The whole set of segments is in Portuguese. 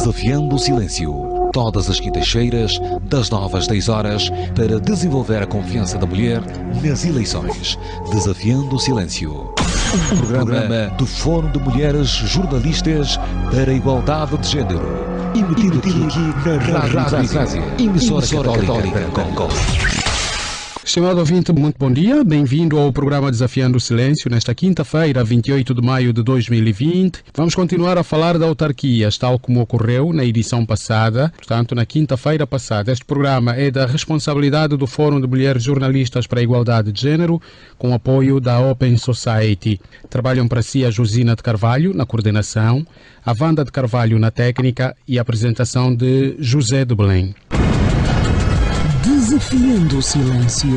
Desafiando o Silêncio. Todas as quintas-feiras, das 9 às 10 horas, para desenvolver a confiança da mulher nas eleições. Desafiando o Silêncio. Um programa do Fórum de Mulheres Jornalistas para a Igualdade de Género. Emitido aqui na Rádio Ásia, emissora católica da Congo. Estimado ouvinte, muito bom dia. Bem-vindo ao programa Desafiando o Silêncio. Nesta quinta-feira, 28 de maio de 2020, vamos continuar a falar de autarquias, tal como ocorreu na edição passada. Portanto, na quinta-feira passada. Este programa é da responsabilidade do Fórum de Mulheres Jornalistas para a Igualdade de Género, com apoio da Open Society. Trabalham para si a Josina de Carvalho, na coordenação, a Wanda de Carvalho, na técnica e a apresentação de José de Belém. Desafiando o Silêncio.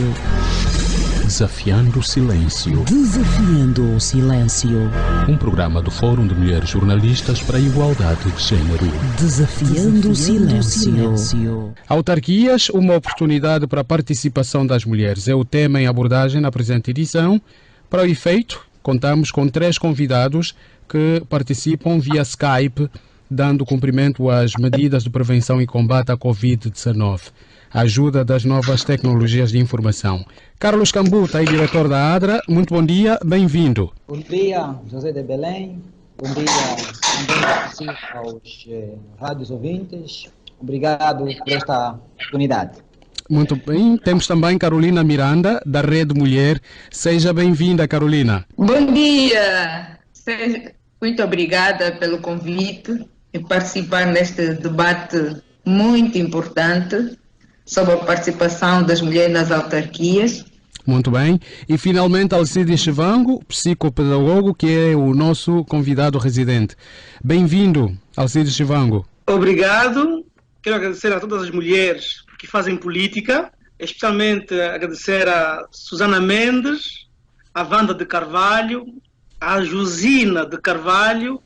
Desafiando o Silêncio. Desafiando o Silêncio. Um programa do Fórum de Mulheres Jornalistas para a Igualdade de Género. Desafiando o Silêncio. Autarquias, uma oportunidade para a participação das mulheres. É o tema em abordagem na presente edição. Para o efeito, contamos com 3 convidados que participam via Skype, dando cumprimento às medidas de prevenção e combate à Covid-19. A ajuda das novas tecnologias de informação. Carlos Cambuta é diretor da ADRA. Muito bom dia, bem-vindo. Bom dia, José de Belém. Bom dia também aos rádios ouvintes. Obrigado por esta oportunidade. Muito bem. Temos também Carolina Miranda, da Rede Mulher. Seja bem-vinda, Carolina. Bom dia. Muito obrigada pelo convite e participar neste debate muito importante sobre a participação das mulheres nas autarquias. Muito bem. E finalmente Alcides Chivango, psicopedagogo, que é o nosso convidado residente. Bem-vindo, Alcides Chivango. Obrigado. Quero agradecer a todas as mulheres que fazem política, especialmente agradecer a Susana Mendes, a Wanda de Carvalho, a Josina de Carvalho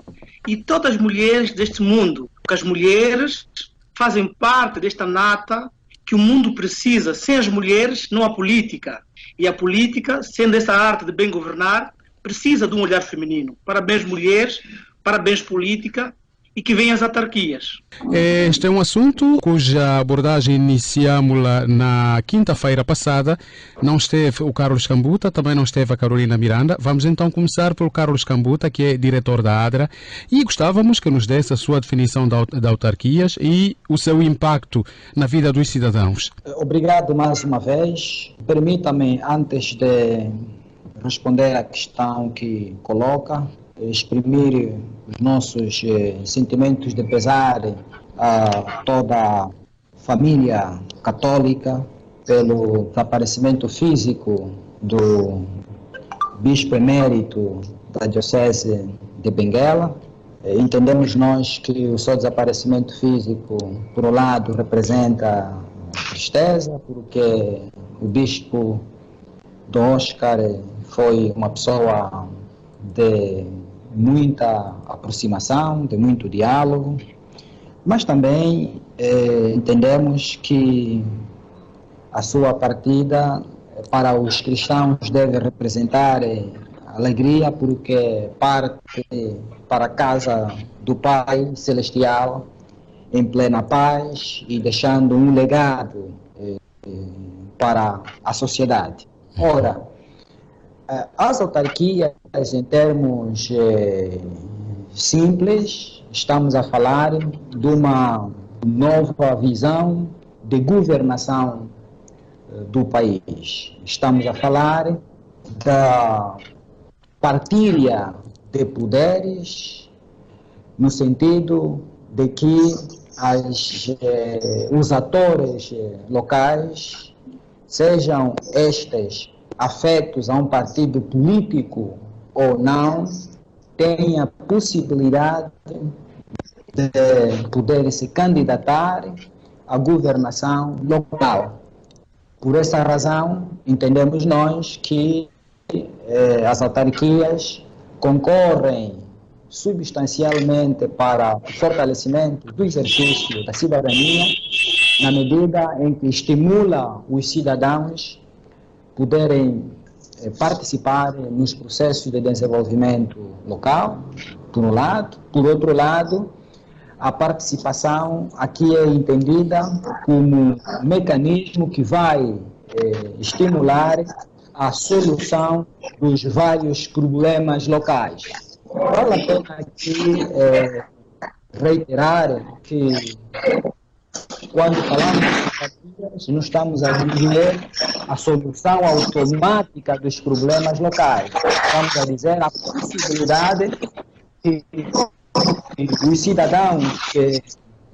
e todas as mulheres deste mundo, porque as mulheres fazem parte desta nata que o mundo precisa. Sem as mulheres não há política. E a política, sendo essa arte de bem governar, precisa de um olhar feminino. Parabéns mulheres, parabéns política e que venham as autarquias. Este é um assunto cuja abordagem iniciamos na quinta-feira passada. Não esteve o Carlos Cambuta, também não esteve a Carolina Miranda. Vamos então começar pelo Carlos Cambuta, que é diretor da ADRA, e gostávamos que nos desse a sua definição de autarquias e o seu impacto na vida dos cidadãos. Obrigado mais uma vez. Permita-me, antes de responder à questão que coloca, exprimir os nossos sentimentos de pesar a toda a família católica pelo desaparecimento físico do bispo emérito da Diocese de Benguela. Entendemos nós que o seu desaparecimento físico, por um lado, representa tristeza, porque o bispo Dom Oscar foi uma pessoa de muita aproximação, de muito diálogo, mas também entendemos que a sua partida para os cristãos deve representar alegria, porque parte para a casa do Pai Celestial em plena paz e deixando um legado para a sociedade. Ora, as autarquias, em termos simples, estamos a falar de uma nova visão de governação do país. Estamos a falar da partilha de poderes, no sentido de que os atores locais, sejam estes afetos a um partido político ou não, têm a possibilidade de poder se candidatar à governação local. Por essa razão, entendemos nós que as autarquias concorrem substancialmente para o fortalecimento do exercício da cidadania, na medida em que estimula os cidadãos poderem participar nos processos de desenvolvimento local, por um lado. Por outro lado, a participação aqui é entendida como um mecanismo que vai estimular a solução dos vários problemas locais. Vale a pena aqui reiterar que quando falamos de autarquias, não estamos a dizer a solução automática dos problemas locais. Estamos a dizer a possibilidade que os cidadãos de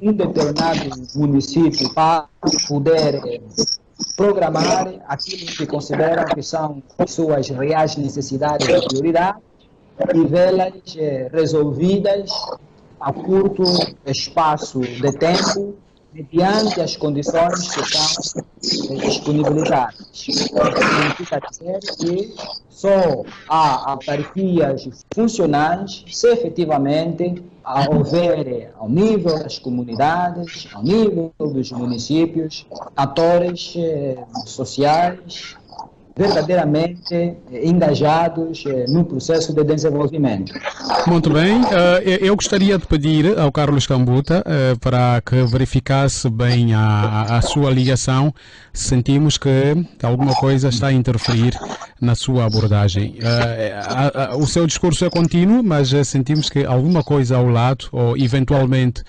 um determinado município para poder programar aquilo que consideram que são suas reais necessidades e prioridades e vê-las resolvidas a curto espaço de tempo, mediante as condições que são disponibilizadas. Significa dizer que só há autarquias funcionais se efetivamente houver, ao nível das comunidades, ao nível dos municípios, atores sociais verdadeiramente engajados no processo de desenvolvimento. Muito bem, eu gostaria de pedir ao Carlos Cambuta para que verificasse bem a sua ligação. Sentimos que alguma coisa está a interferir na sua abordagem. O seu discurso é contínuo, mas sentimos que alguma coisa ao lado, ou eventualmente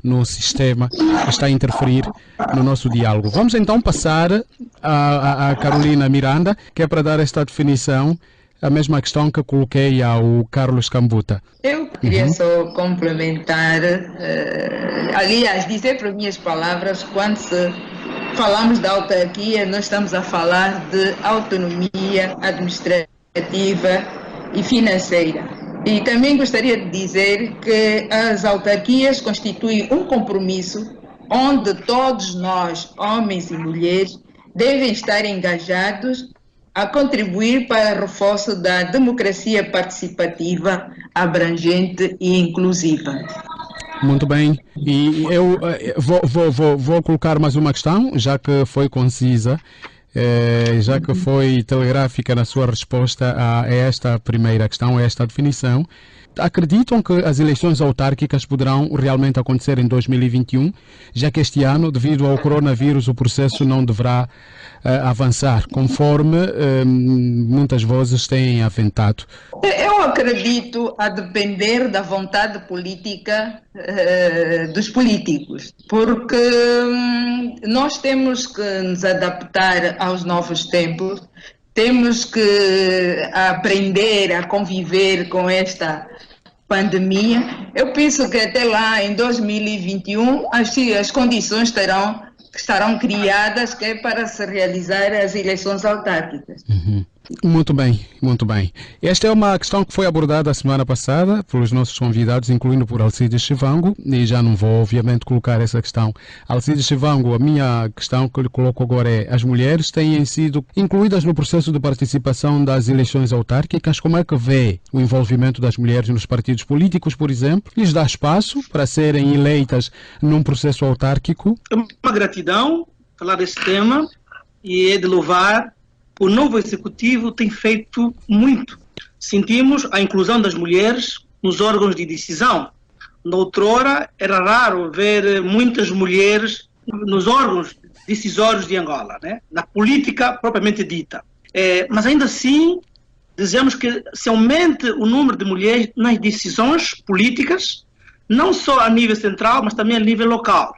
no sistema, está a interferir no nosso diálogo. Vamos então passar a Carolina Miranda, que é para dar esta definição, a mesma questão que coloquei ao Carlos Cambuta. Eu queria só complementar, aliás, dizer para minhas palavras, quando falamos de autarquia, nós estamos a falar de autonomia administrativa e financeira. E também gostaria de dizer que as autarquias constituem um compromisso onde todos nós, homens e mulheres, devem estar engajados a contribuir para o reforço da democracia participativa, abrangente e inclusiva. Muito bem. E eu vou colocar mais uma questão, já que foi concisa, já que foi telegráfica na sua resposta a esta primeira questão, a esta definição. Acreditam que as eleições autárquicas poderão realmente acontecer em 2021, já que este ano, devido ao coronavírus, o processo não deverá avançar, conforme muitas vozes têm aventado? Eu acredito a depender da vontade política dos políticos, porque nós temos que nos adaptar aos novos tempos, temos que aprender a conviver com esta pandemia. Eu penso que até lá, em 2021, as condições estarão criadas que é para se realizar as eleições autárquicas. Muito bem, muito bem. Esta é uma questão que foi abordada a semana passada pelos nossos convidados, incluindo por Alcides Chivango, e já não vou, obviamente, colocar essa questão. Alcides Chivango, a minha questão que eu lhe coloco agora é: as mulheres têm sido incluídas no processo de participação das eleições autárquicas? Como é que vê o envolvimento das mulheres nos partidos políticos, por exemplo? Lhes dá espaço para serem eleitas num processo autárquico? É uma gratidão falar desse tema e é de louvar. O novo executivo tem feito muito. Sentimos a inclusão das mulheres nos órgãos de decisão. Noutrora, era raro ver muitas mulheres nos órgãos decisórios de Angola, né? Na política propriamente dita. Mas ainda assim, desejamos que se aumente o número de mulheres nas decisões políticas, não só a nível central, mas também a nível local.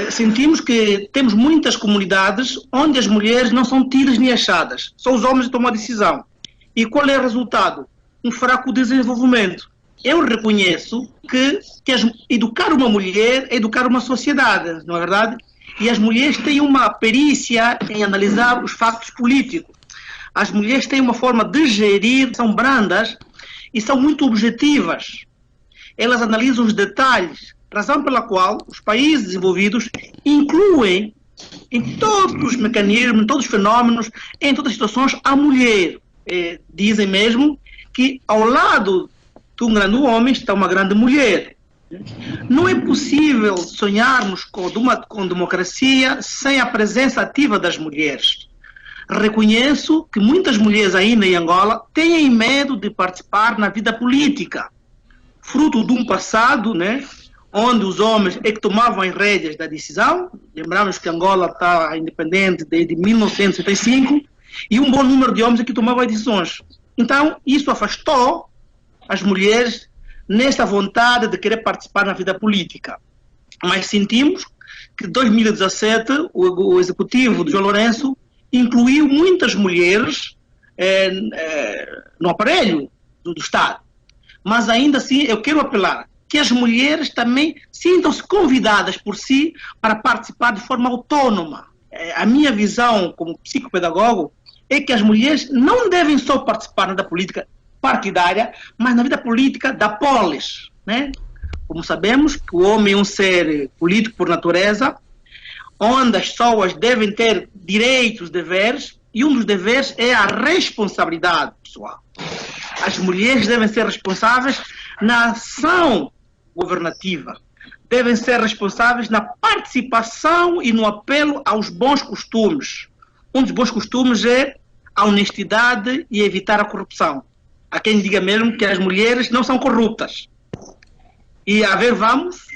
Sentimos que temos muitas comunidades onde as mulheres não são tidas nem achadas, só os homens tomam a decisão. E qual é o resultado? Um fraco desenvolvimento. Eu reconheço que educar uma mulher é educar uma sociedade, não é verdade? E as mulheres têm uma perícia em analisar os factos políticos. As mulheres têm uma forma de gerir, são brandas e são muito objetivas. Elas analisam os detalhes, razão pela qual os países desenvolvidos incluem em todos os mecanismos, em todos os fenómenos, em todas as situações, a mulher. Dizem mesmo que ao lado de um grande homem está uma grande mulher. Não é possível sonharmos com democracia sem a presença ativa das mulheres. Reconheço que muitas mulheres ainda em Angola têm medo de participar na vida política, fruto de um passado, né, onde os homens é que tomavam as rédeas da decisão. Lembramos que Angola está independente desde 1975 e um bom número de homens é que tomavam as decisões. Então, isso afastou as mulheres nessa vontade de querer participar na vida política. Mas sentimos que em 2017 o executivo de João Lourenço incluiu muitas mulheres no aparelho do Estado. Mas ainda assim eu quero apelar que as mulheres também sintam-se convidadas por si para participar de forma autônoma. A minha visão como psicopedagogo é que as mulheres não devem só participar da política partidária, mas na vida política da polis, né? Como sabemos que o homem é um ser político por natureza, onde as pessoas devem ter direitos, deveres, e um dos deveres é a responsabilidade pessoal. As mulheres devem ser responsáveis na ação governativa, devem ser responsáveis na participação e no apelo aos bons costumes. Um dos bons costumes é a honestidade e evitar a corrupção. Há quem diga mesmo que as mulheres não são corruptas. E a ver vamos,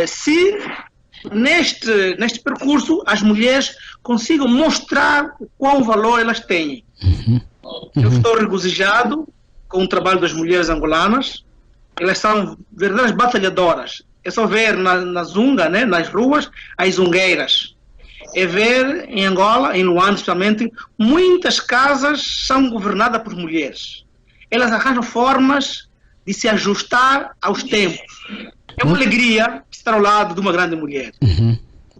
se neste percurso as mulheres consigam mostrar o qual valor elas têm. Eu estou regozijado com o trabalho das mulheres angolanas. Elas são verdadeiras batalhadoras. É só ver na Zunga, né, nas ruas, as zungueiras. É ver em Angola, em Luanda especialmente, muitas casas são governadas por mulheres. Elas arranjam formas de se ajustar aos tempos. É uma alegria estar ao lado de uma grande mulher.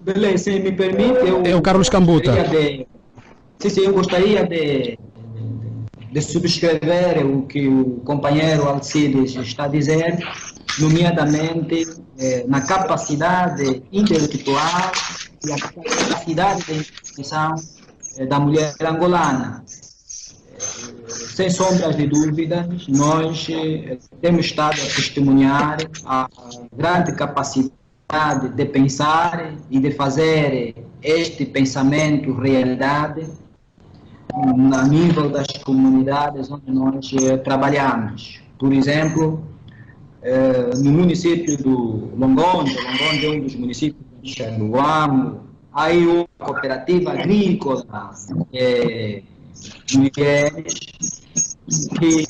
Beleza, se me permite, É o Carlos Cambuta. Eu gostaria de subscrever o que o companheiro Alcides está a dizer, nomeadamente na capacidade intelectual e a capacidade de intervenção da mulher angolana. Sem sombras de dúvidas, nós temos estado a testemunhar a grande capacidade de pensar e de fazer este pensamento realidade a nível das comunidades onde nós trabalhamos. Por exemplo, no município do Longonde é um dos municípios do Amo, há aí uma cooperativa agrícola, mulheres, que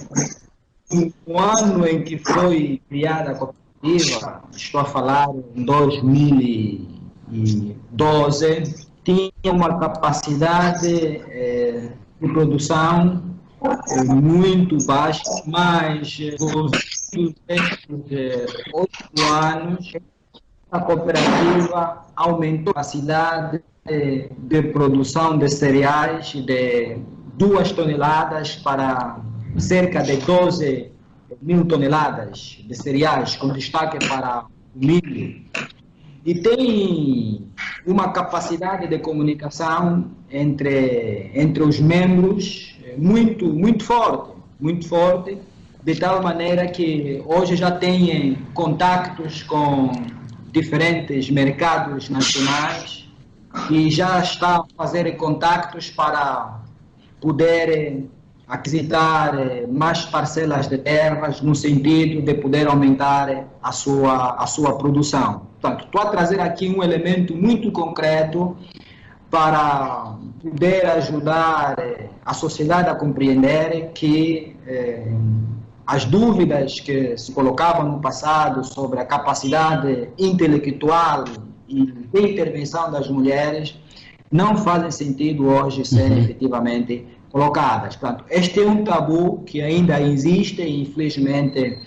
no ano em que foi criada a cooperativa, estou a falar em 2012, tinha uma capacidade de produção muito baixa, mas nos últimos 8 anos a cooperativa aumentou a capacidade de produção de cereais de 2 toneladas para cerca de 12 mil toneladas de cereais, com destaque para o milho. E tem uma capacidade de comunicação entre os membros muito forte, de tal maneira que hoje já tem contactos com diferentes mercados nacionais e já está a fazer contactos para poder aquisitar mais parcelas de terras no sentido de poder aumentar a sua produção. Portanto, estou a trazer aqui um elemento muito concreto para poder ajudar a sociedade a compreender que as dúvidas que se colocavam no passado sobre a capacidade intelectual e de intervenção das mulheres não fazem sentido hoje serem efetivamente colocadas. Portanto, este é um tabu que ainda existe, infelizmente,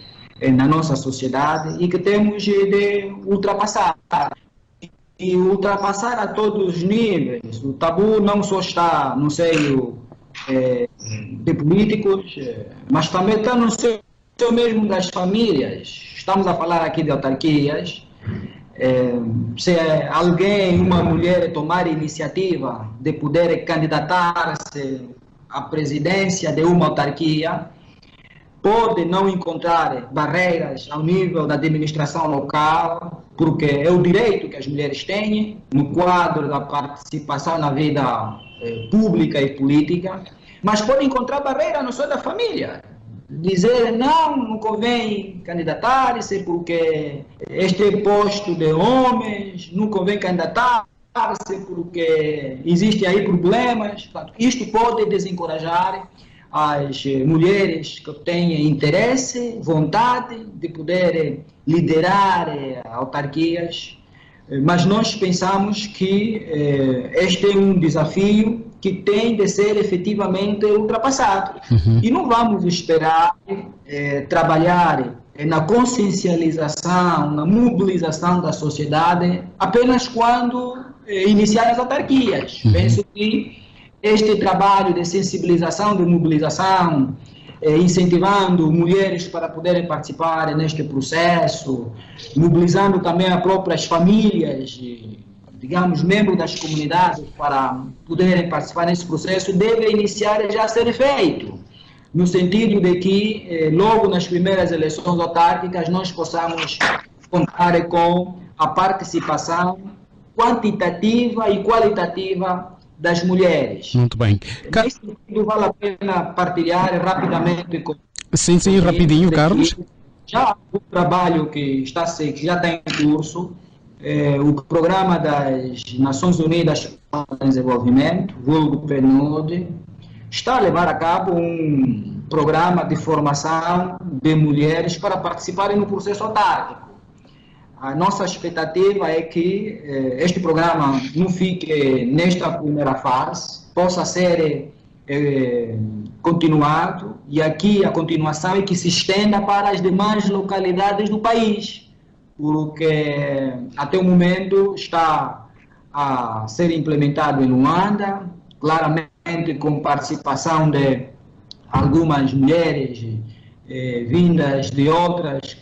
na nossa sociedade e que temos de ultrapassar. E ultrapassar a todos os níveis. O tabu não só está no seio de políticos, mas também está no seio mesmo das famílias. Estamos a falar aqui de autarquias. Se alguém, uma mulher, tomar a iniciativa de poder candidatar-se à presidência de uma autarquia, pode não encontrar barreiras ao nível da administração local, porque é o direito que as mulheres têm no quadro da participação na vida pública e política, mas pode encontrar barreira no seio da família. dizer não convém candidatar-se porque este é posto de homens, não convém candidatar-se porque existem aí problemas. Portanto, isto pode desencorajar as mulheres que têm interesse, vontade de poder liderar autarquias, mas nós pensamos que este é um desafio que tem de ser efetivamente ultrapassado. E não vamos esperar trabalhar na consciencialização, na mobilização da sociedade apenas quando iniciar as autarquias. Penso que este trabalho de sensibilização, de mobilização, incentivando mulheres para poderem participar neste processo, mobilizando também as próprias famílias, digamos, membros das comunidades para poderem participar nesse processo, deve iniciar e já ser feito, no sentido de que logo nas primeiras eleições autárquicas nós possamos contar com a participação quantitativa e qualitativa das mulheres. Muito bem. Nesse sentido, vale a pena partilhar rapidamente com... Sim, rapidinho, Carlos. Já o trabalho que já está em curso, o Programa das Nações Unidas para o Desenvolvimento, vulgo PNUD, está a levar a cabo um programa de formação de mulheres para participarem no processo autárquico. A nossa expectativa é que este programa não fique nesta primeira fase, possa ser continuado, e aqui a continuação é que se estenda para as demais localidades do país, porque até o momento está a ser implementado em Luanda, claramente com participação de algumas mulheres vindas de outras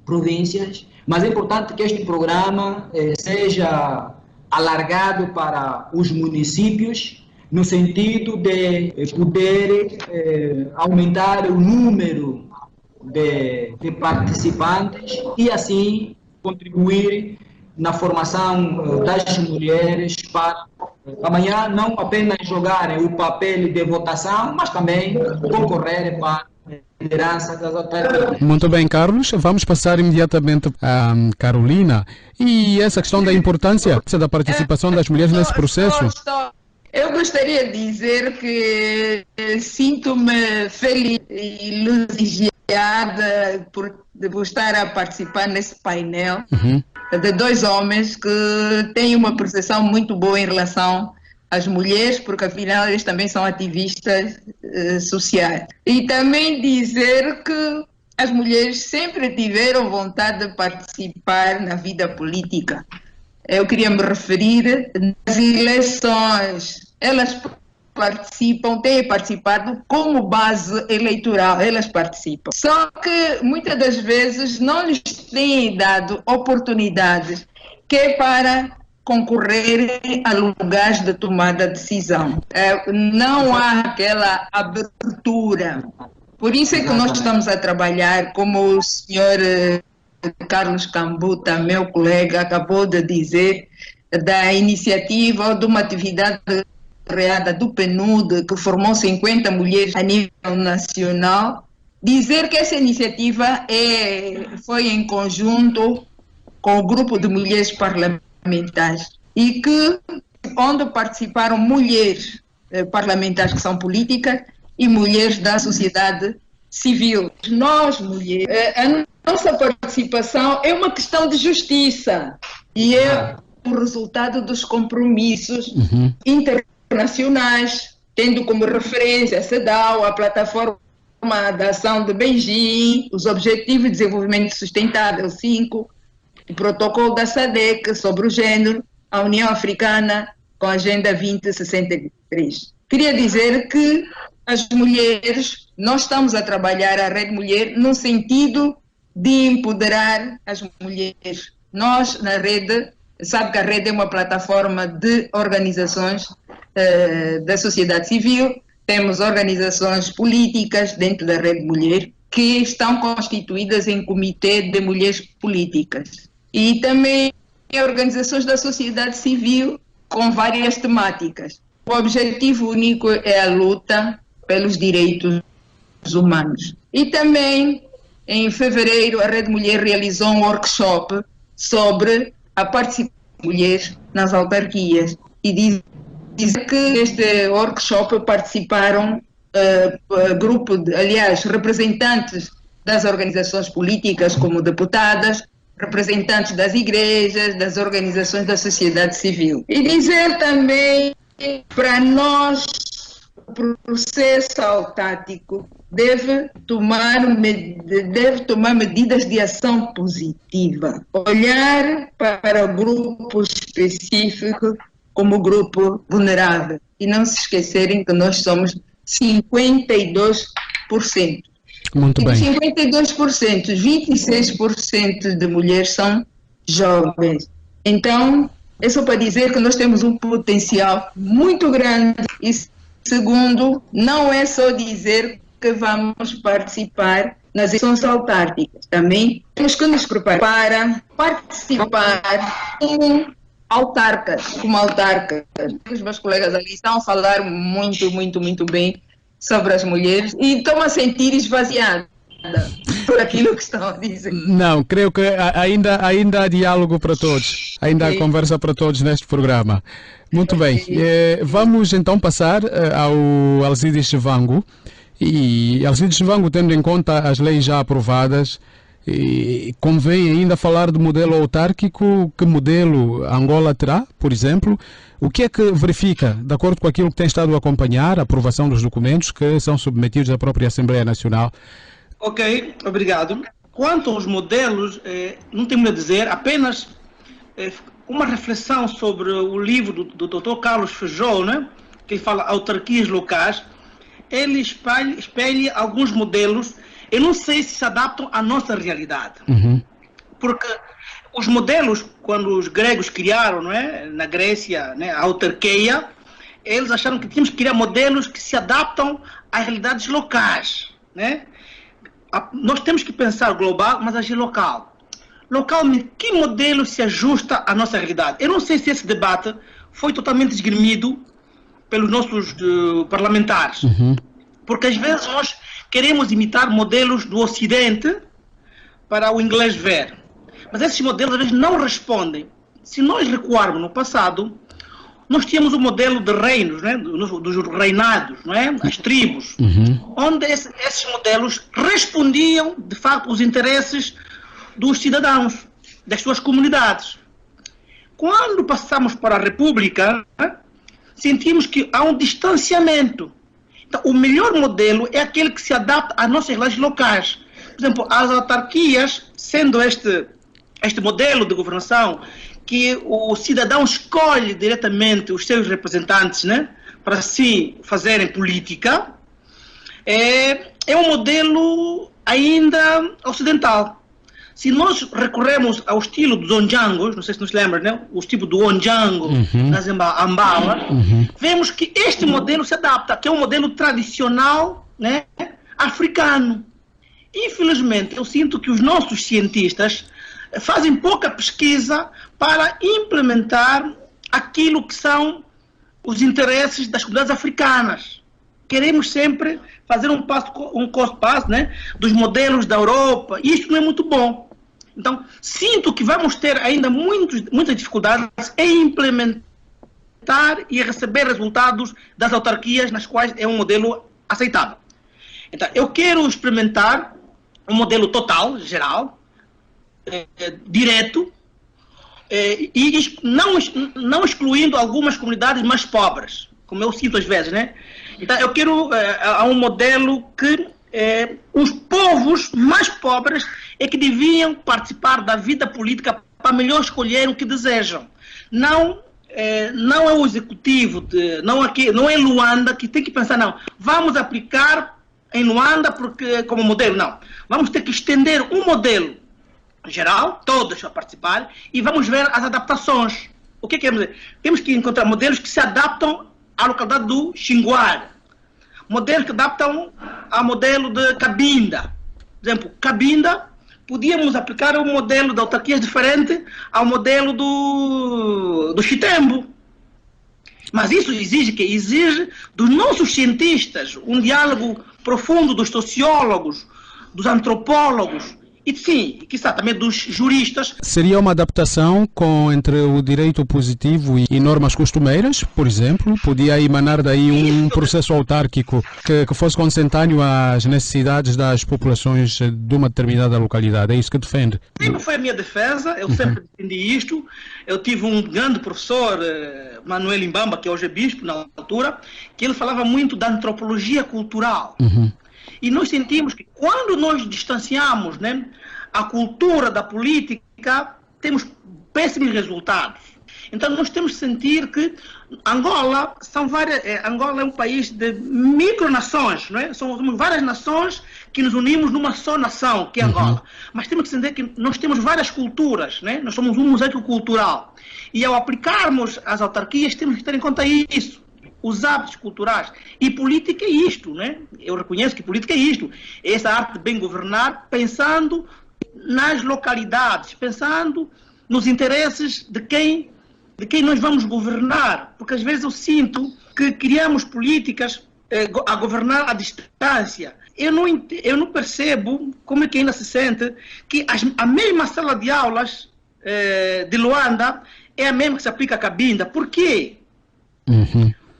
províncias, mas é importante que este programa seja alargado para os municípios, no sentido de poder aumentar o número de participantes e assim contribuir na formação das mulheres para amanhã não apenas jogarem o papel de votação, mas também concorrerem para liderança das autarquias. Muito bem, Carlos. Vamos passar imediatamente a Carolina. E essa questão da importância da participação das mulheres nesse processo? Eu gostaria de dizer que sinto-me feliz e lisonjeada por estar a participar nesse painel de dois homens que têm uma percepção muito boa em relação às mulheres, porque afinal eles também são ativistas sociais. E também dizer que as mulheres sempre tiveram vontade de participar na vida política. Eu queria me referir nas eleições. Elas participam, têm participado como base eleitoral, elas participam. Só que muitas das vezes não lhes têm dado oportunidades que é para concorrerem a lugares de tomada de decisão. Não há aquela abertura. Por isso é que nós estamos a trabalhar, como o senhor Carlos Cambuta, meu colega, acabou de dizer, da iniciativa de uma atividade criada do PNUD, que formou 50 mulheres a nível nacional. Dizer que essa iniciativa foi em conjunto com o grupo de mulheres parlamentares e que onde participaram mulheres parlamentares que são políticas e mulheres da sociedade civil. Nós, mulheres, a nossa participação é uma questão de justiça e é o resultado dos compromissos internacionais, tendo como referência a CEDAW, a Plataforma de Ação de Beijing, os Objetivos de Desenvolvimento Sustentável 5, o Protocolo da SADC sobre o Gênero, a União Africana com a Agenda 2063. Queria dizer que as mulheres, nós estamos a trabalhar a Rede Mulher no sentido de empoderar as mulheres. Nós, na Rede, sabe que a Rede é uma plataforma de organizações da sociedade civil, temos organizações políticas dentro da Rede Mulher que estão constituídas em comitê de mulheres políticas e também organizações da sociedade civil com várias temáticas. O objetivo único é a luta pelos direitos humanos. E também, em fevereiro, a Rede Mulher realizou um workshop sobre a participação das mulheres nas autarquias. E diz que este workshop participaram representantes das organizações políticas, como deputadas, representantes das igrejas, das organizações da sociedade civil. E dizer também que, para nós, o processo autárquico deve tomar medidas de ação positiva. Olhar para o grupo específico como grupo vulnerável. E não se esquecerem que nós somos 52%. Muito bem. 52%, 26% de mulheres são jovens. Então, é só para dizer que nós temos um potencial muito grande. E segundo, não é só dizer que vamos participar nas eleições autárquicas. Também temos que nos preparar para participar como autarcas. Os meus colegas ali estão a falar muito bem sobre as mulheres e estou a sentir esvaziada por aquilo que estão a dizer. Não, creio que ainda há diálogo para todos, ainda há conversa para todos neste programa. Muito bem, vamos então passar ao Alcides Chivango. E Alcides Chivango, tendo em conta as leis já aprovadas, convém ainda falar do modelo autárquico. Que modelo Angola terá, por exemplo? O que é que verifica, de acordo com aquilo que tem estado a acompanhar, a aprovação dos documentos que são submetidos à própria Assembleia Nacional? Ok, obrigado. Quanto aos modelos, não tenho muito a dizer, apenas uma reflexão sobre o livro do Dr. Carlos Feijó, né, que ele fala autarquias locais. Ele espelha alguns modelos, eu não sei se adaptam à nossa realidade. Porque os modelos, quando os gregos criaram, não é, na Grécia, né, a autarquia, eles acharam que tínhamos que criar modelos que se adaptam às realidades locais. Né? Nós temos que pensar global, mas agir local. Localmente, que modelo se ajusta à nossa realidade? Eu não sei se esse debate foi totalmente esgrimido pelos nossos parlamentares. Porque às vezes nós queremos imitar modelos do Ocidente para o inglês ver. Mas esses modelos às vezes não respondem. Se nós recuarmos no passado, nós tínhamos um modelo de reinos, né? dos reinados, não é? As tribos, onde esses modelos respondiam, de facto, os interesses dos cidadãos, das suas comunidades. Quando passamos para a República, sentimos que há um distanciamento. Então, o melhor modelo é aquele que se adapta às nossas leis locais. Por exemplo, as autarquias, sendo este modelo de governação, que o cidadão escolhe diretamente os seus representantes, né, para assim fazerem política, é um modelo ainda ocidental. Se nós recorremos ao estilo dos onjangos, não sei se nos lembram, né? O estilo do onjango nas Ambala, vemos que este modelo se adapta, que é um modelo tradicional, né, africano. Infelizmente, eu sinto que os nossos cientistas fazem pouca pesquisa para implementar aquilo que são os interesses das comunidades africanas. Queremos sempre fazer um passo, né, dos modelos da Europa, e isto não é muito bom. Então, sinto que vamos ter ainda muitas dificuldades em implementar e receber resultados das autarquias, nas quais é um modelo aceitável. Então, eu quero experimentar um modelo total, geral, direto, e não excluindo algumas comunidades mais pobres, como eu sinto às vezes, né? Então, eu quero um modelo que os povos mais pobres é que deviam participar da vida política para melhor escolher o que desejam. Não é o executivo, não é Luanda que tem que pensar, não, vamos aplicar em Luanda porque, como modelo, não. Vamos ter que estender um modelo geral, todos a participar, e vamos ver as adaptações. O que queremos dizer? Temos que encontrar modelos que se adaptam à localidade do Xinguar, modelos que adaptam ao modelo de Cabinda. Por exemplo, Cabinda, podíamos aplicar um modelo de autarquias diferente ao modelo do Chitembo. Mas isso exige dos nossos cientistas um diálogo profundo dos sociólogos, dos antropólogos e, sim, quiçá também dos juristas. Seria uma adaptação entre o direito positivo e normas costumeiras, por exemplo? Podia emanar daí um processo autárquico que fosse consentâneo às necessidades das populações de uma determinada localidade. É isso que defende? Sempre foi a minha defesa, eu sempre defendi isto. Eu tive um grande professor, Manuel Imbamba, que hoje é bispo na altura, que ele falava muito da antropologia cultural. E nós sentimos que quando nós distanciamos, né, a cultura da política, temos péssimos resultados. Então nós temos que sentir que Angola Angola é um país de micronações, não é? Somos várias nações que nos unimos numa só nação, que é Angola. Mas temos que entender que nós temos várias culturas, né? Nós somos um mosaico cultural. E ao aplicarmos as autarquias, temos que ter em conta isso. Os hábitos culturais. E política é isto, né? Eu reconheço que política é isto. É essa arte de bem governar, pensando nas localidades, pensando nos interesses de quem nós vamos governar. Porque às vezes eu sinto que criamos políticas a governar à distância. Eu não percebo como é que ainda se sente que a mesma sala de aulas de Luanda é a mesma que se aplica a Cabinda. Por quê?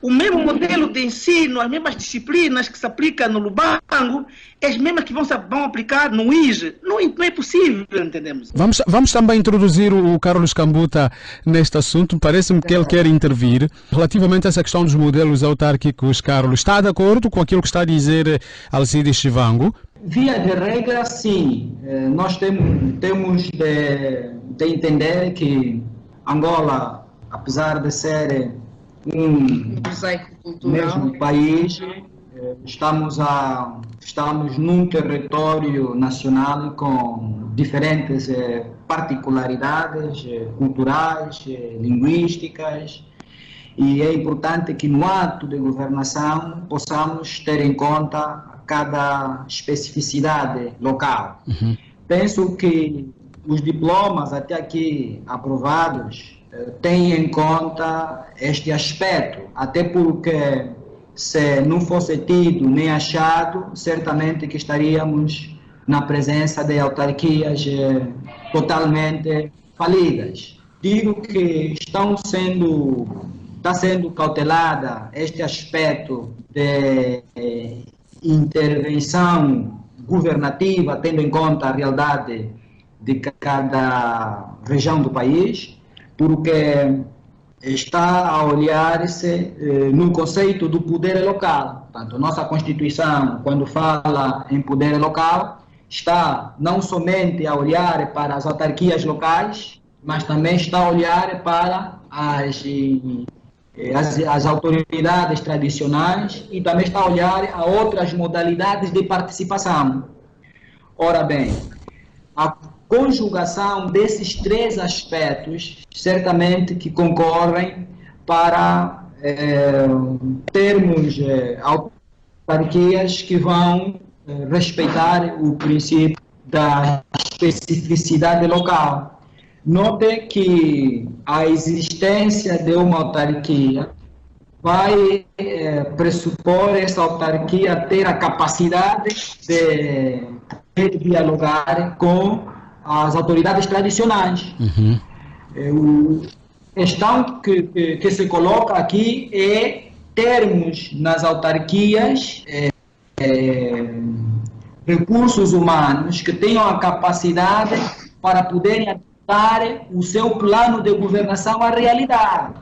O mesmo modelo de ensino, as mesmas disciplinas que se aplicam no Lubango, é as mesmas que vão aplicar no IJE. Não é possível, entendemos? Vamos também introduzir o Carlos Cambuta neste assunto. Parece-me que ele quer intervir. Relativamente a essa questão dos modelos autárquicos, Carlos, está de acordo com aquilo que está a dizer Alcides Chivango? Via de regra, sim. Nós temos de entender que Angola, apesar de ser mesmo país, estamos num território nacional com diferentes particularidades culturais, linguísticas, e é importante que no ato de governação possamos ter em conta cada especificidade local. Penso que os diplomas até aqui aprovados tem em conta este aspecto, até porque se não fosse tido nem achado, certamente que estaríamos na presença de autarquias totalmente falidas. Digo que está sendo cautelada este aspecto de intervenção governativa, tendo em conta a realidade de cada região do país, porque está a olhar-se no conceito do poder local. Portanto, nossa Constituição, quando fala em poder local, está não somente a olhar para as autarquias locais, mas também está a olhar para as autoridades tradicionais e também está a olhar a outras modalidades de participação. Ora bem, a conjugação desses três aspectos certamente que concorrem para termos autarquias que vão respeitar o princípio da especificidade local. Note que a existência de uma autarquia vai pressupor essa autarquia ter a capacidade de dialogar com as autoridades tradicionais. A questão que se coloca aqui é termos nas autarquias recursos humanos que tenham a capacidade para poderem adaptar o seu plano de governação à realidade.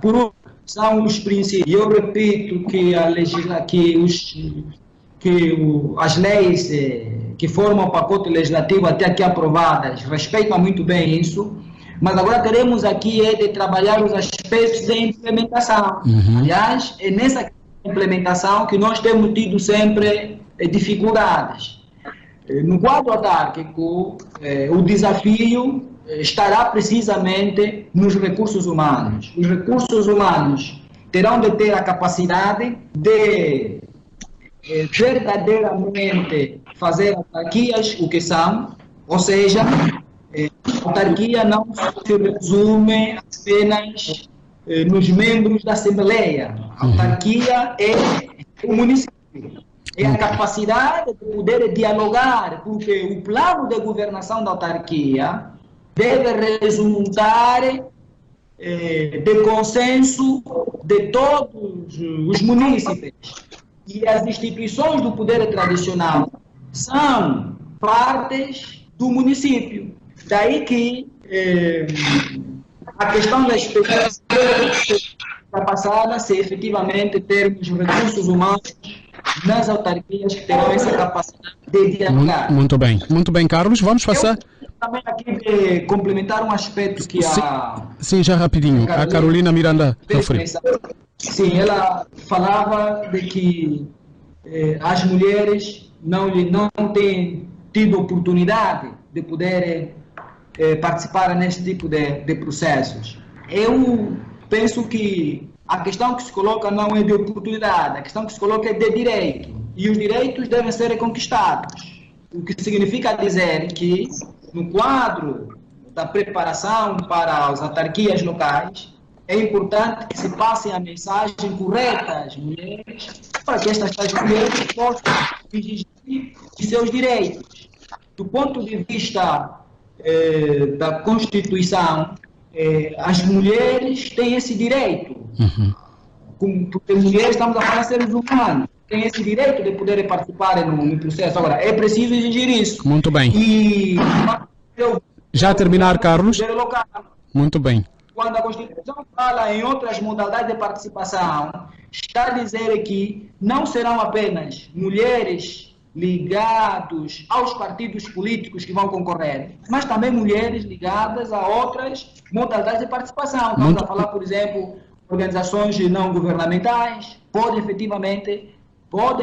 São os princípios. Eu repito que as leis que formam o pacote legislativo até aqui aprovadas respeitam muito bem isso, mas agora teremos aqui de trabalhar os aspectos de implementação. Aliás, é nessa implementação que nós temos tido sempre dificuldades. No quadro autárquico, o desafio estará precisamente nos recursos humanos. Os recursos humanos terão de ter a capacidade de verdadeiramente fazer autarquias o que são, ou seja, a autarquia não se resume apenas nos membros da Assembleia. A autarquia é o município. É a capacidade de poder dialogar, porque o plano de governação da autarquia deve resultar de consenso de todos os munícipes. E as instituições do poder tradicional são partes do município. Daí que a questão da experiência passada, se efetivamente termos recursos humanos nas autarquias que terão essa capacidade de dialogar. Muito bem, Carlos. Vamos passar. Também aqui complementar um aspecto que Sim, já rapidinho. A Carolina Miranda referiu. Sim, ela falava de que as mulheres não têm tido oportunidade de poderem participar nesse tipo de processos. Eu penso que a questão que se coloca não é de oportunidade, a questão que se coloca é de direito. E os direitos devem ser conquistados. O que significa dizer que, no quadro da preparação para as autarquias locais, é importante que se passe a mensagem correta às mulheres, para que estas mulheres possam exigir os seus direitos. Do ponto de vista da Constituição, as mulheres têm esse direito. Porque mulheres, estamos a falar de seres humanos, têm esse direito de poderem participar no processo. Agora, é preciso exigir isso. Muito bem. E já terminar, Carlos? Muito bem. Quando a Constituição fala em outras modalidades de participação, está a dizer que não serão apenas mulheres ligadas aos partidos políticos que vão concorrer, mas também mulheres ligadas a outras modalidades de participação. Estamos a falar, por exemplo, organizações não governamentais, podem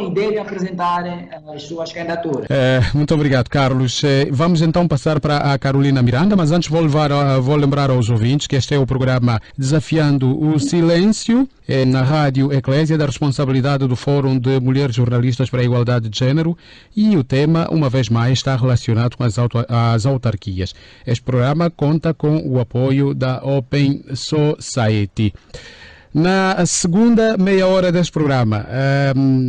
e devem apresentar as suas candidaturas. Muito obrigado, Carlos. Vamos então passar para a Carolina Miranda, mas antes vou lembrar aos ouvintes que este é o programa Desafiando o Silêncio, na Rádio Eclésia, da responsabilidade do Fórum de Mulheres Jornalistas para a Igualdade de Gênero, e o tema, uma vez mais, está relacionado com as autarquias. Este programa conta com o apoio da Open Society. Na segunda meia hora deste programa,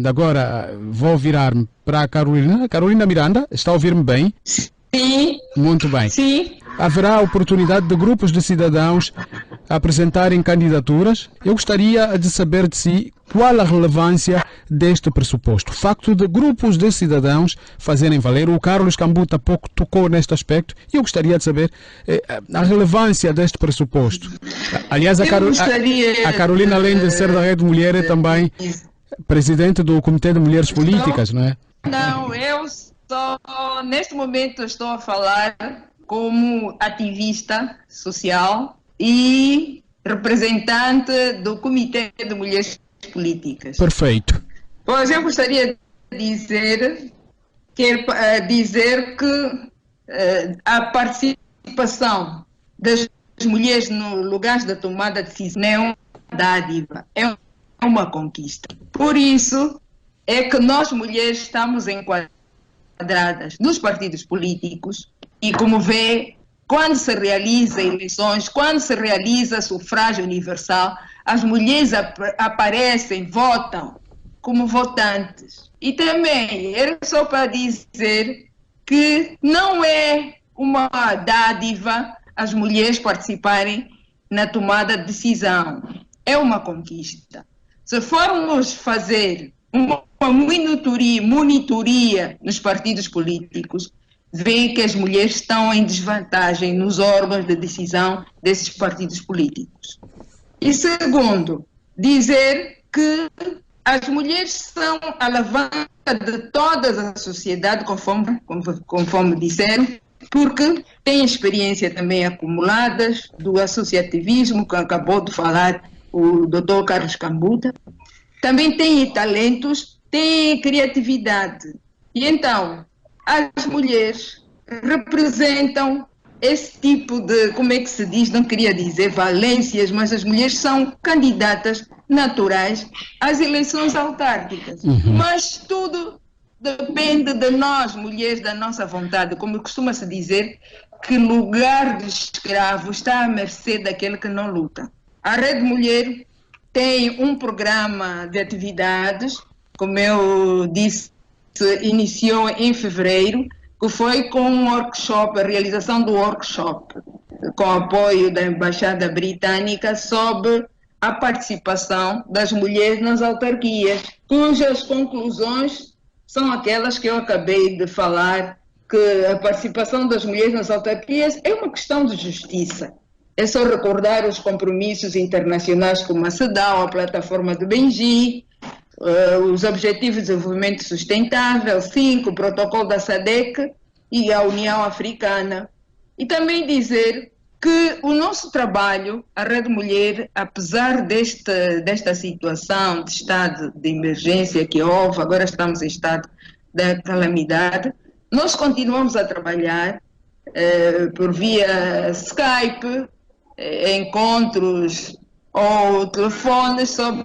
agora vou virar-me para a Carolina. Carolina Miranda, está a ouvir-me bem? Sim. Muito bem. Sim. Haverá a oportunidade de grupos de cidadãos apresentarem candidaturas. Eu gostaria de saber de si qual a relevância deste pressuposto. O facto de grupos de cidadãos fazerem valer. O Carlos Cambuta pouco tocou neste aspecto e eu gostaria de saber a relevância deste pressuposto. Aliás, a Carolina, além de ser da Rede Mulher, é também presidente do Comitê de Mulheres Políticas, não é? Não, eu só, neste momento, estou a falar como ativista social e representante do Comitê de Mulheres Políticas. Perfeito. Pois eu gostaria de dizer que a participação das mulheres no lugar da tomada de decisão não é uma dádiva, é uma conquista. Por isso é que nós mulheres estamos enquadradas nos partidos políticos e, como vê, quando se realiza eleições, quando se realiza sufrágio universal, as mulheres aparecem, votam como votantes. E também, era só para dizer que não é uma dádiva as mulheres participarem na tomada de decisão. É uma conquista. Se formos fazer uma monitoria nos partidos políticos, vê que as mulheres estão em desvantagem nos órgãos de decisão desses partidos políticos. E segundo, dizer que as mulheres são a alavanca de toda a sociedade, conforme disseram, porque têm experiência também acumuladas do associativismo, que acabou de falar o Dr. Carlos Cambuta. Também têm talentos, têm criatividade. E então, as mulheres representam esse tipo de, como é que se diz, não queria dizer valências, mas as mulheres são candidatas naturais às eleições autárquicas. Mas tudo depende de nós, mulheres, da nossa vontade. Como costuma-se dizer, que lugar de escravo está à mercê daquele que não luta. A Rede Mulher tem um programa de atividades, como eu disse se iniciou em fevereiro, que foi com um workshop, a realização do workshop, com apoio da Embaixada Britânica, sobre a participação das mulheres nas autarquias, cujas conclusões são aquelas que eu acabei de falar, que a participação das mulheres nas autarquias é uma questão de justiça. É só recordar os compromissos internacionais como a CEDAW, a Plataforma de Benji, os Objetivos de Desenvolvimento Sustentável, 5, o Protocolo da SADC e a União Africana. E também dizer que o nosso trabalho, a Rede Mulher, apesar desta situação de estado de emergência que houve, agora estamos em estado de calamidade, nós continuamos a trabalhar por via Skype, encontros ou telefones sobre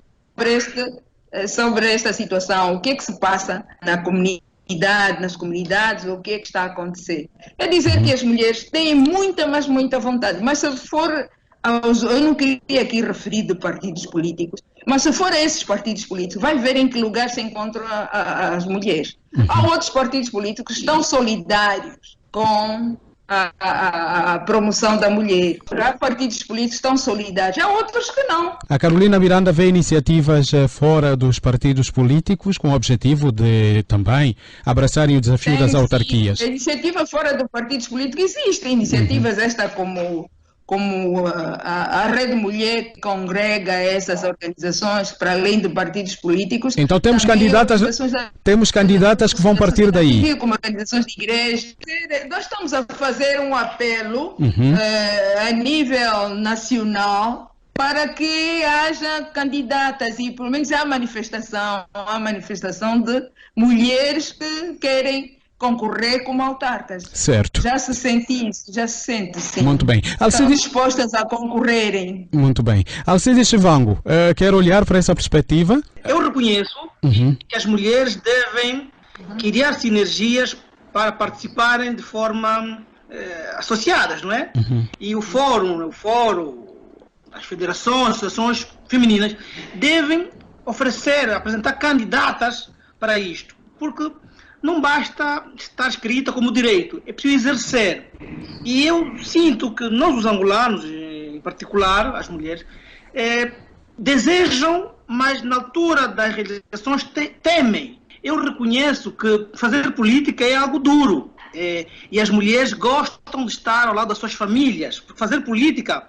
esta situação, o que é que se passa na comunidade, nas comunidades, o que é que está a acontecer. É dizer que as mulheres têm muita, mas muita vontade, mas se for eu não queria aqui referir de partidos políticos, mas se for a esses partidos políticos, vai ver em que lugar se encontram as mulheres. Há outros partidos políticos que estão solidários com a promoção da mulher. Há partidos políticos que estão solidários, há outros que não. A Carolina Miranda vê iniciativas fora dos partidos políticos com o objetivo de também abraçarem o desafio das autarquias. Sim, a iniciativa fora dos partidos políticos existe, iniciativas esta como a Rede Mulher que congrega essas organizações para além de partidos políticos. Então temos candidatas que vão partir daí. Como organizações de igreja. Nós estamos a fazer um apelo a nível nacional para que haja candidatas e pelo menos há manifestação de mulheres que querem concorrer como autarcas. Certo. Já se sente isso, já se sente, sim. Muito bem. Estão dispostas a concorrerem. Muito bem. Alcides Chivango, quer olhar para essa perspectiva? Eu reconheço que as mulheres devem criar sinergias para participarem de forma associadas, não é? E o fórum, as federações, associações femininas devem apresentar candidatas para isto, porque não basta estar escrita como direito, é preciso exercer. E eu sinto que nós, os angolanos, em particular, as mulheres, desejam, mas na altura das realizações temem. Eu reconheço que fazer política é algo duro. E as mulheres gostam de estar ao lado das suas famílias. Porque fazer política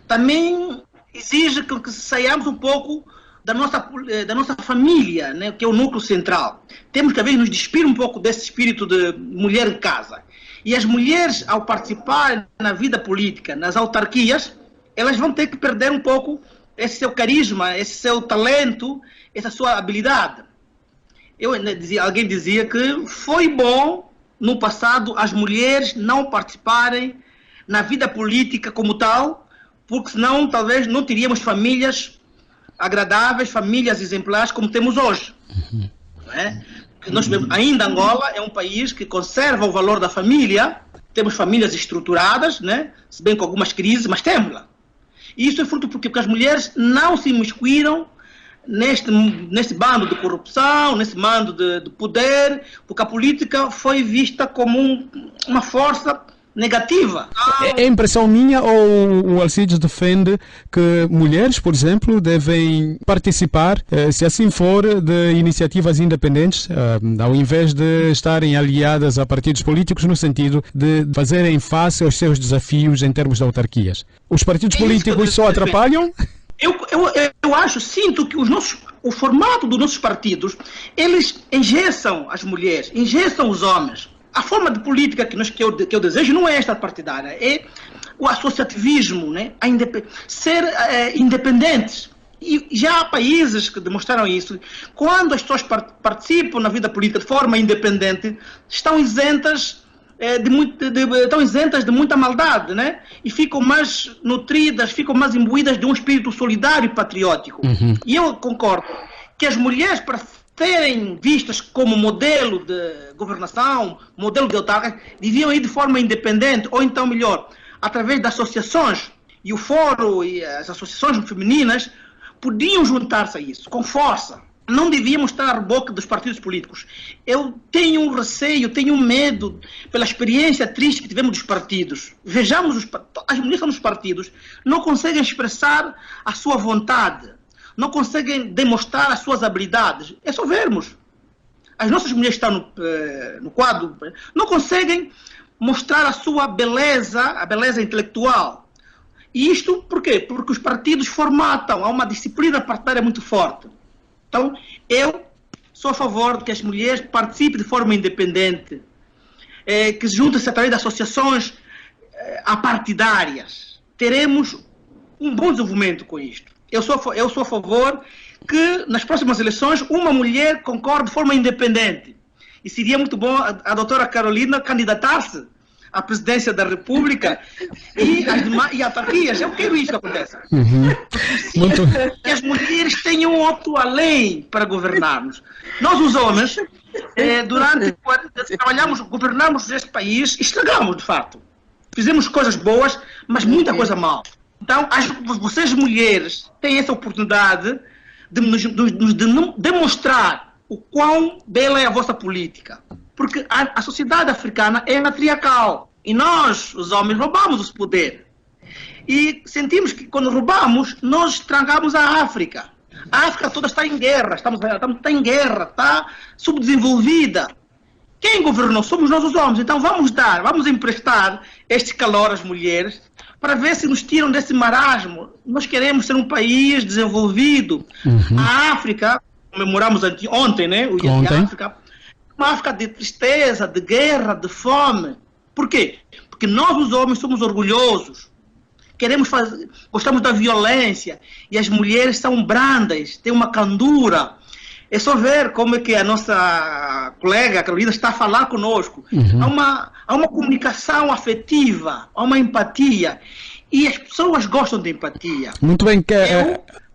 também exige que saiamos um pouco da nossa família, né, que é o núcleo central. Temos que, às vezes, nos despir um pouco desse espírito de mulher em casa. E as mulheres, ao participarem na vida política, nas autarquias, elas vão ter que perder um pouco esse seu carisma, esse seu talento, essa sua habilidade. Alguém dizia que foi bom, no passado, as mulheres não participarem na vida política como tal, porque senão, talvez, não teríamos famílias agradáveis, famílias exemplares como temos hoje. Não é? Ainda Angola é um país que conserva o valor da família, temos famílias estruturadas, né? Se bem com algumas crises, mas temos-la. E isso é fruto porque as mulheres não se imiscuíram neste bando de corrupção, nesse bando de poder, porque a política foi vista como uma força negativa. É impressão minha ou o Alcides defende que mulheres, por exemplo, devem participar, se assim for, de iniciativas independentes, ao invés de estarem aliadas a partidos políticos no sentido de fazerem face aos seus desafios em termos de autarquias? Os partidos políticos só atrapalham? Eu sinto que o formato dos nossos partidos, eles engessam as mulheres, engessam os homens. A forma de política que eu desejo não é esta partidária, é o associativismo, né? Ser independentes. E já há países que demonstraram isso. Quando as pessoas participam na vida política de forma independente, estão isentas de muita maldade, né? E ficam mais nutridas, ficam mais imbuídas de um espírito solidário e patriótico. E eu concordo que as mulheres, para serem vistas como modelo de governação, modelo de autarca, deviam ir de forma independente, ou então melhor, através das associações, e o fórum e as associações femininas podiam juntar-se a isso, com força, não devíamos estar a reboque dos partidos políticos. Eu tenho um receio, tenho um medo pela experiência triste que tivemos dos partidos. Vejamos, as mulheres nos partidos não conseguem expressar a sua vontade, não conseguem demonstrar as suas habilidades. É só vermos. As nossas mulheres que estão no quadro não conseguem mostrar a sua beleza, a beleza intelectual. E isto por quê? Porque os partidos formatam, há uma disciplina partidária muito forte. Então, eu sou a favor de que as mulheres participem de forma independente, que se juntem-se através de associações apartidárias. Teremos um bom desenvolvimento com isto. Eu sou a favor que nas próximas eleições uma mulher concorre de forma independente. E seria muito bom a doutora Carolina candidatar-se à presidência da República e autarquias. Eu quero isso que aconteça. Que as mulheres tenham outro além para governarmos. Nós, os homens, governamos este país e estragamos, de fato. Fizemos coisas boas, mas muita coisa mal. Então, vocês, mulheres, têm essa oportunidade de nos demonstrar o quão bela é a vossa política. Porque a sociedade africana é matriarcal. E nós, os homens, roubamos o poder. E sentimos que quando roubamos, nós estragamos a África. A África toda está em guerra, está em guerra, está subdesenvolvida. Quem governou somos nós os homens. Então vamos emprestar este calor às mulheres para ver se nos tiram desse marasmo. Nós queremos ser um país desenvolvido. A África, comemoramos ontem, né, o Dia da África, uma África de tristeza, de guerra, de fome. Por quê? Porque nós, os homens, somos orgulhosos. Gostamos da violência. E as mulheres são brandas, têm uma candura. É só ver como é que a nossa colega Carolina está a falar conosco. Há uma comunicação afetiva, há uma empatia. E as pessoas gostam de empatia. Muito bem.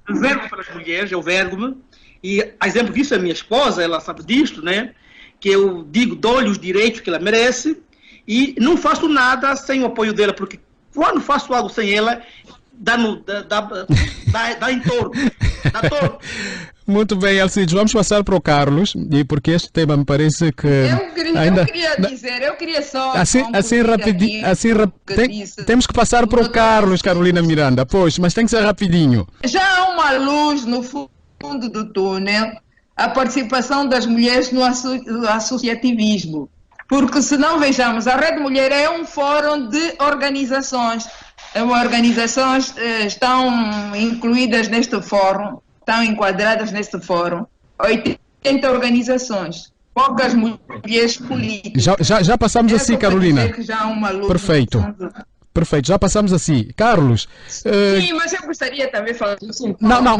Eu vergo para as mulheres, eu vergo-me. E a exemplo disso é minha esposa, ela sabe disto, né? Que eu dou-lhe os direitos que ela merece e não faço nada sem o apoio dela, porque quando faço algo sem ela, dá em torno. Dá torno. Muito bem, Alcides, vamos passar para o Carlos, e porque este tema me parece que eu queria só rapidinho, temos que passar para o Carlos, Carolina Miranda, pois, mas tem que ser rapidinho. Já há uma luz no fundo do túnel, a participação das mulheres no associativismo, porque se não vejamos, a Rede Mulher é um fórum de organizações, organizações estão incluídas neste fórum, estão enquadradas neste fórum, 80 organizações, poucas mulheres políticas. Já passamos assim, Carolina. Já há uma luta. Perfeito, já passamos assim. Carlos. Sim, mas eu gostaria também de falar assim. Não,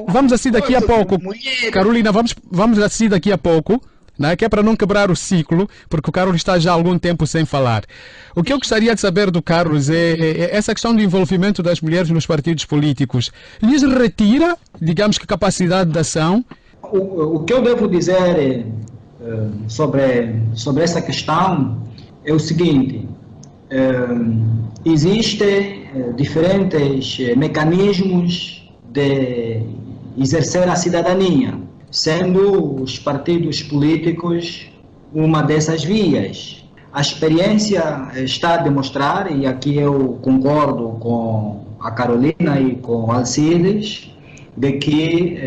vamos assim daqui a pouco. Carolina, vamos assim daqui a pouco. Não é? Que é para não quebrar o ciclo, porque o Carlos está já há algum tempo sem falar. O que eu gostaria de saber do Carlos é essa questão do envolvimento das mulheres nos partidos políticos. Lhes retira, digamos que, capacidade de ação? O que eu devo dizer sobre essa questão é o seguinte: existem diferentes mecanismos de exercer a cidadania, sendo os partidos políticos uma dessas vias. A experiência está a demonstrar, e aqui eu concordo com a Carolina e com Alcides, de que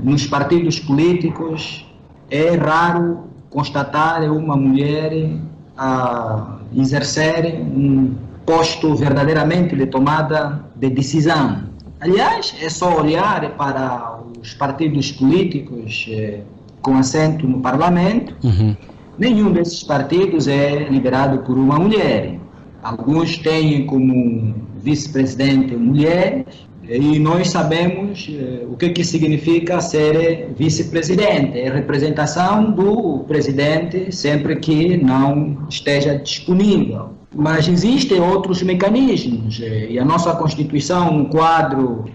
nos partidos políticos é raro constatar uma mulher a exercer um posto verdadeiramente de tomada de decisão. Aliás, é só olhar para os partidos políticos com assento no parlamento. Nenhum desses partidos é liderado por uma mulher. Alguns têm como vice-presidente mulheres, e nós sabemos o que significa ser vice-presidente. É representação do presidente sempre que não esteja disponível. Mas existem outros mecanismos, e a nossa Constituição, no quadro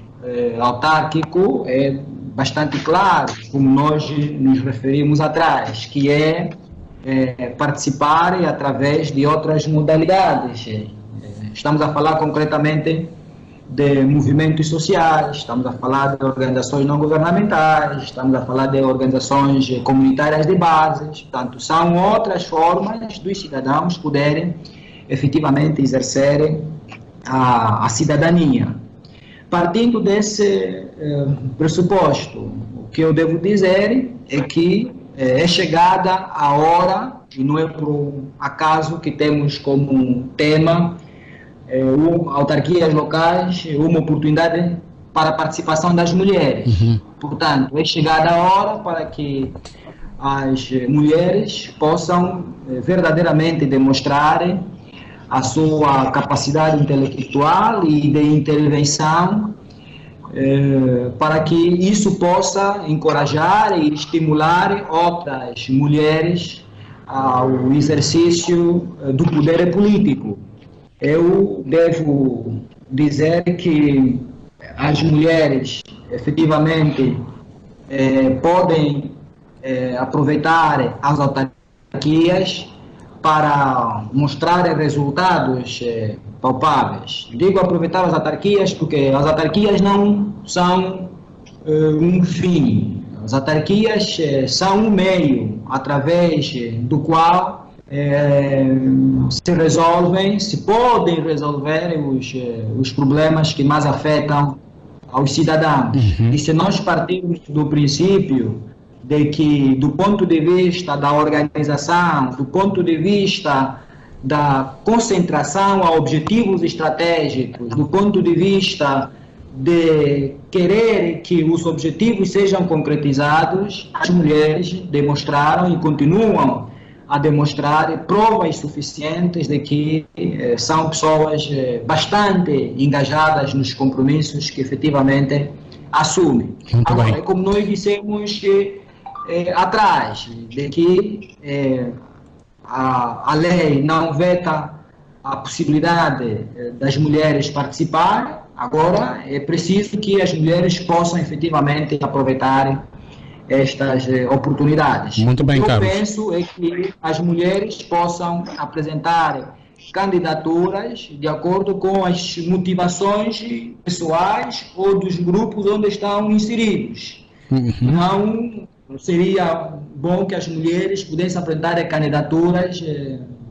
autárquico, é bastante claro, como nós nos referimos atrás, que é participar através de outras modalidades. Estamos a falar concretamente de movimentos sociais, estamos a falar de organizações não governamentais, estamos a falar de organizações comunitárias de bases. Portanto, são outras formas dos cidadãos poderem efetivamente exercerem a cidadania. Partindo desse pressuposto, o que eu devo dizer é que é chegada a hora, e não é por acaso que temos como tema autarquias locais, uma oportunidade para a participação das mulheres. Portanto, é chegada a hora para que as mulheres possam verdadeiramente demonstrarem a sua capacidade intelectual e de intervenção, para que isso possa encorajar e estimular outras mulheres ao exercício do poder político. Eu devo dizer que as mulheres efetivamente podem aproveitar as autarquias para mostrar resultados palpáveis. Digo aproveitar as autarquias porque as autarquias não são um fim. As autarquias são um meio através do qual se podem resolver os problemas que mais afetam aos cidadãos. E se nós partirmos do princípio de que, do ponto de vista da organização, do ponto de vista da concentração a objetivos estratégicos, do ponto de vista de querer que os objetivos sejam concretizados, as mulheres demonstraram e continuam a demonstrar provas suficientes de que são pessoas bastante engajadas nos compromissos que efetivamente assumem. Agora, como nós dissemos atrás, de que a lei não veta a possibilidade das mulheres participarem, agora é preciso que as mulheres possam efetivamente aproveitar estas oportunidades. Muito bem, Carlos. Eu penso é que as mulheres possam apresentar candidaturas de acordo com as motivações pessoais ou dos grupos onde estão inseridos. Não seria bom que as mulheres pudessem apresentar candidaturas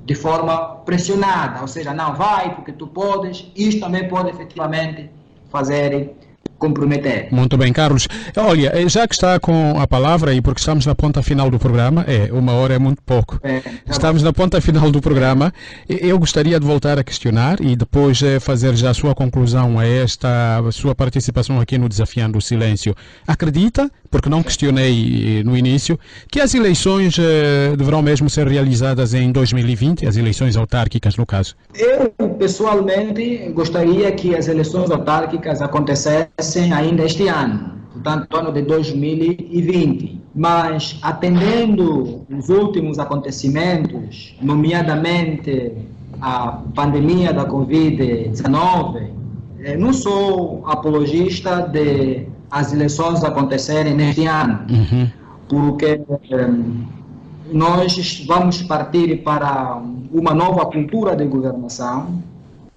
de forma pressionada, ou seja, não vai porque tu podes, isto também pode efetivamente fazer comprometer. Muito bem, Carlos. Olha, já que está com a palavra e porque estamos na ponta final do programa, uma hora é muito pouco. Estamos na ponta final do programa. Eu gostaria de voltar a questionar e depois fazer já a sua conclusão a esta sua participação aqui no Desafiando o Silêncio. Acredita, porque não questionei no início, que as eleições deverão mesmo ser realizadas em 2020, as eleições autárquicas no caso? Eu, pessoalmente, gostaria que as eleições autárquicas acontecessem ainda este ano, portanto, no ano de 2020. Mas, atendendo os últimos acontecimentos, nomeadamente a pandemia da Covid-19, não sou apologista de as eleições acontecerem neste ano, porque nós vamos partir para uma nova cultura de governação,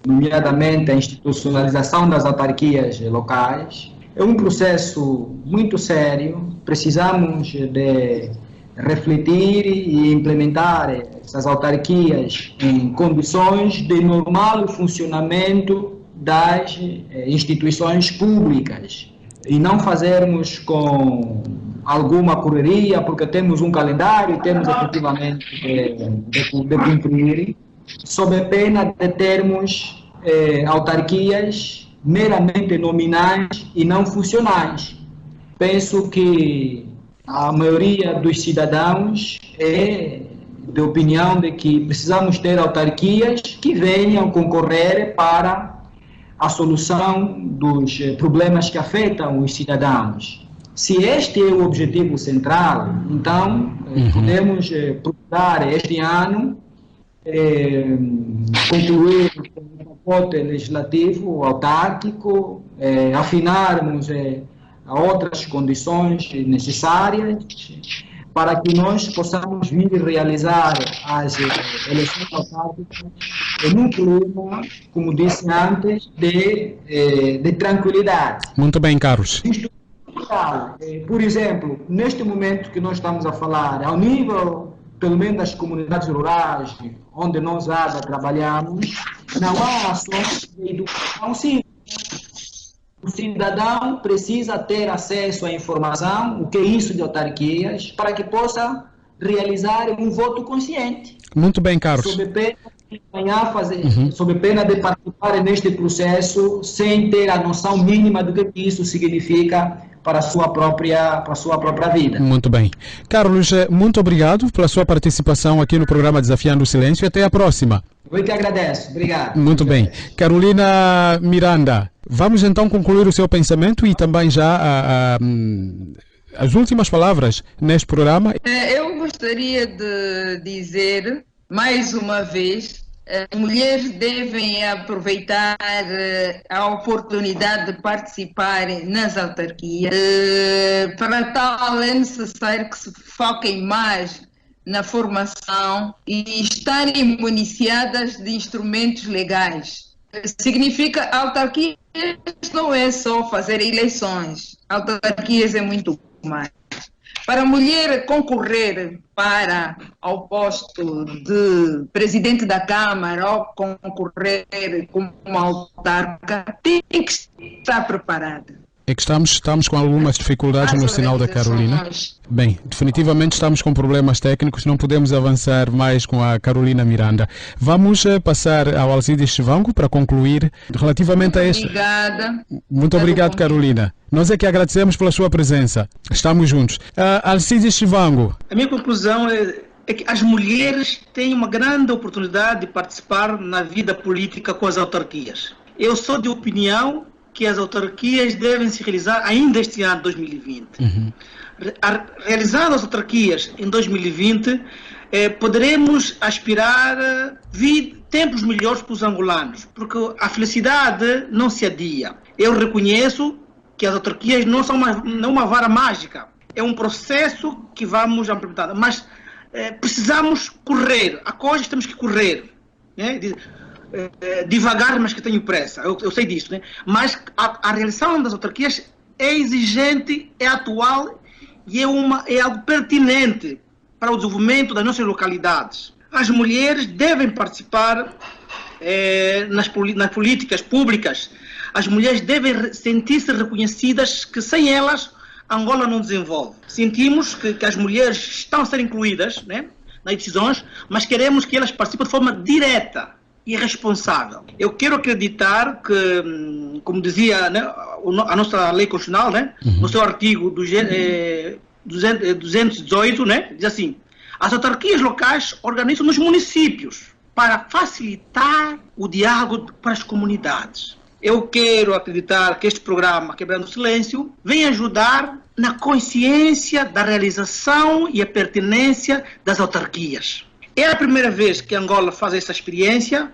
nomeadamente a institucionalização das autarquias locais. É um processo muito sério, precisamos de refletir e implementar essas autarquias em condições de normal funcionamento das instituições públicas e não fazermos com alguma correria, porque temos um calendário e temos efetivamente de cumprir, sob a pena de termos autarquias meramente nominais e não funcionais. Penso que a maioria dos cidadãos é de opinião de que precisamos ter autarquias que venham concorrer para a solução dos problemas que afetam os cidadãos. Se este é o objetivo central, então podemos procurar este ano concluir o pacote legislativo autárquico, afinarmos outras condições necessárias para que nós possamos vir realizar as eleições autárquicas num clima, como disse antes, de tranquilidade. Muito bem, Carlos. Por exemplo, neste momento que nós estamos a falar, ao nível, pelo menos das comunidades rurais, onde nós trabalhamos, não há ações de educação cívica. O cidadão precisa ter acesso à informação, o que é isso de autarquias, para que possa realizar um voto consciente. Muito bem, Carlos. Sob pena de participar neste processo sem ter a noção mínima do que isso significa para a sua própria vida. Muito bem. Carlos, muito obrigado pela sua participação aqui no programa Desafiando o Silêncio e até a próxima. Eu que agradeço. Obrigado. Muito bem. Carolina Miranda, vamos então concluir o seu pensamento e também já as últimas palavras neste programa. Eu gostaria de dizer, mais uma vez, mulheres devem aproveitar a oportunidade de participar nas autarquias. Para tal, é necessário que se foquem mais na formação e estarem municiadas de instrumentos legais. Significa autarquias não é só fazer eleições, autarquias é muito mais. Para a mulher concorrer ao posto de presidente da Câmara ou concorrer como autarca, tem que estar preparada. É que estamos com algumas dificuldades no sinal da Carolina. Bem, definitivamente estamos com problemas técnicos, não podemos avançar mais com a Carolina Miranda. Vamos passar ao Alcides Chivango para concluir relativamente a este... Obrigada. Muito obrigado, Carolina. Nós é que agradecemos pela sua presença. Estamos juntos. Alcides Chivango. A minha conclusão é que as mulheres têm uma grande oportunidade de participar na vida política com as autarquias. Eu sou de opinião que as autarquias devem se realizar ainda este ano, 2020. Realizando as autarquias em 2020, poderemos aspirar tempos melhores para os angolanos, porque a felicidade não se adia. Eu reconheço que as autarquias não são uma vara mágica, é um processo que vamos implementar, mas precisamos correr, há coisas que temos que correr, né? Devagar, mas que tenho pressa, eu sei disso, né? Mas a realização das autarquias é exigente, é atual e é algo pertinente para o desenvolvimento das nossas localidades. As mulheres devem participar nas políticas públicas, as mulheres devem sentir-se reconhecidas, que sem elas Angola não desenvolve. Sentimos que as mulheres estão a ser incluídas, né, nas decisões, mas queremos que elas participem de forma direta e responsável. Eu quero acreditar que, como dizia, né, a nossa lei constitucional, né, no seu artigo 218, né, diz assim: as autarquias locais organizam nos municípios para facilitar o diálogo para as comunidades. Eu quero acreditar que este programa, Quebrando o Silêncio, vem ajudar na consciência da realização e a pertinência das autarquias. É a primeira vez que Angola faz essa experiência,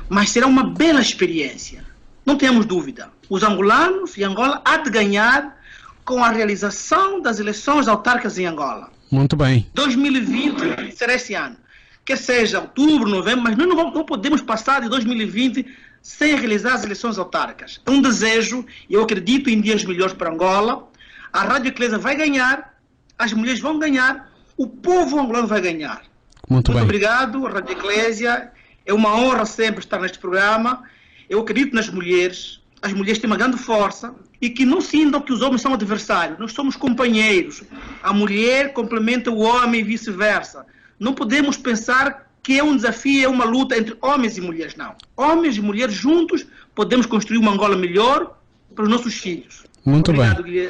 mas será uma bela experiência. Não temos dúvida. Os angolanos e Angola há de ganhar com a realização das eleições autárquicas em Angola. Muito bem. 2020 será esse ano. Quer seja outubro, novembro, mas não podemos passar de 2020 sem realizar as eleições autárquicas. É um desejo, e eu acredito em dias melhores para Angola. A Rádio Eclésia vai ganhar, as mulheres vão ganhar, o povo angolano vai ganhar. Muito bem. Obrigado, Rádio Eclésia. É uma honra sempre estar neste programa. Eu acredito nas mulheres. As mulheres têm uma grande força e que não sintam que os homens são adversários. Nós somos companheiros. A mulher complementa o homem e vice-versa. Não podemos pensar que é um desafio, é uma luta entre homens e mulheres, não. Homens e mulheres juntos podemos construir uma Angola melhor para os nossos filhos. Muito Obrigado, bem.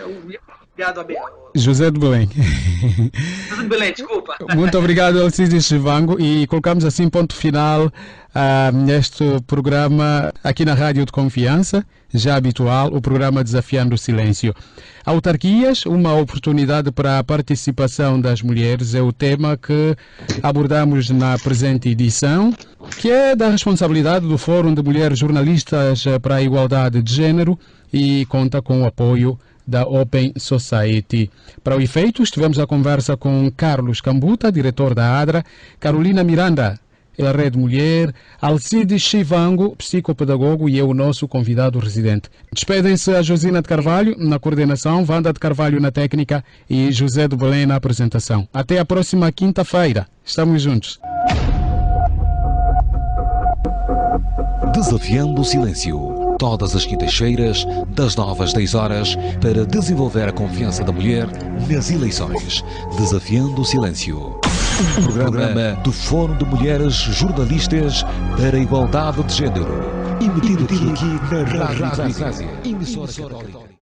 Obrigado, Abel. José de Belém. José de Belém, desculpa. Muito obrigado, Alcides Chivango, e colocamos assim ponto final neste programa aqui na Rádio de Confiança, já habitual, o programa Desafiando o Silêncio. Autarquias, uma oportunidade para a participação das mulheres, é o tema que abordamos na presente edição, que é da responsabilidade do Fórum de Mulheres Jornalistas para a Igualdade de Gênero e conta com o apoio da Open Society. Para o efeito, estivemos à conversa com Carlos Cambuta, diretor da ADRA, Carolina Miranda, é a Rede Mulher. Alcides Chivango, psicopedagogo, e é o nosso convidado residente. Despedem-se a Josina de Carvalho na coordenação, Wanda de Carvalho na técnica e José do Belém na apresentação. Até a próxima quinta-feira. Estamos juntos. Desafiando o Silêncio. Todas as quintas-feiras, das 9 às 10 horas, para desenvolver a confiança da mulher nas eleições. Desafiando o Silêncio. Um programa do Fórum de Mulheres Jornalistas para a Igualdade de Género. Emitido aqui na Rádio Emissora Católica.